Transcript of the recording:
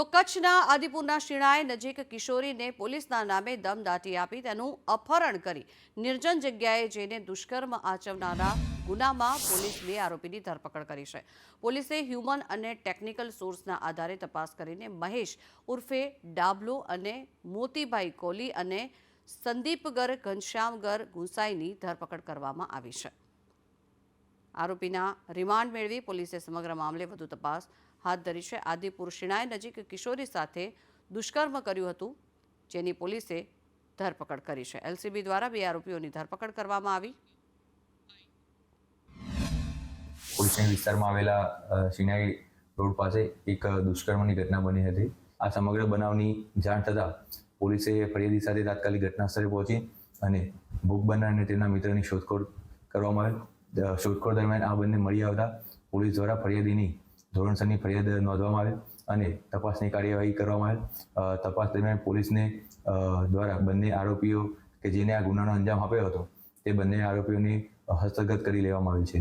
તો કચ્છના આદિપુરના શિણાય નજીક કિશોરીને પોલીસના નામે દમદાટી આપી તેનું અપહરણ કરી નિર્જન જગ્યાએ જઈને દુષ્કર્મ આચરનારા ગુનામાં પોલીસ 2 આરોપીની ધરપકડ કરી છે। પોલીસે હ્યુમન અને ટેકનિકલ સોર્સના આધારે તપાસ કરીને મહેશ ઉર્ફે ડાબલો અને મોતીભાઈ કોલી અને સંદીપગર ઘનશ્યામગર ગુંસાઈની ધરપકડ કરવામાં આવી છે। આરોપીના રિમાન્ડ મેળવી પોલીસે સમગ્ર મામલે વધુ તપાસ હાથ ધરી છે। આદિપુર શિણાય નજીક કિશોરી સાથે દુષ્કર્મ કર્યું હતું, જેની પોલીસે ધરપકડ કરી છે। એલસીબી દ્વારા 2 આરોપીઓની ધરપકડ કરવામાં આવી। પોલીસના વિસ્તારમાં આવેલા શિણાય રોડ પાસે એક દુષ્કર્મની ઘટના બની હતી। આ સમગ્ર બનાવની જાણ થતાં પોલીસે ફરિયાદી સાથે તાત્કાલિક ઘટના સ્થળે પહોંચી અને ભોગ બનનાર અને તેના મિત્રની શોધખોળ કરવામાં આવેલ। શોધખોળ દરમિયાન આ બંને મળી આવતા પોલીસ દ્વારા ફરિયાદીની ધોરણસરની ફરિયાદ નોંધવામાં આવેલ અને તપાસની કાર્યવાહી કરવામાં આવેલ। તપાસ દરમિયાન પોલીસને દ્વારા બંને આરોપીઓ કે જેને આ ગુનાનો અંજામ આપ્યો હતો તે બંને આરોપીઓની હસ્તગત કરી લેવામાં આવી છે।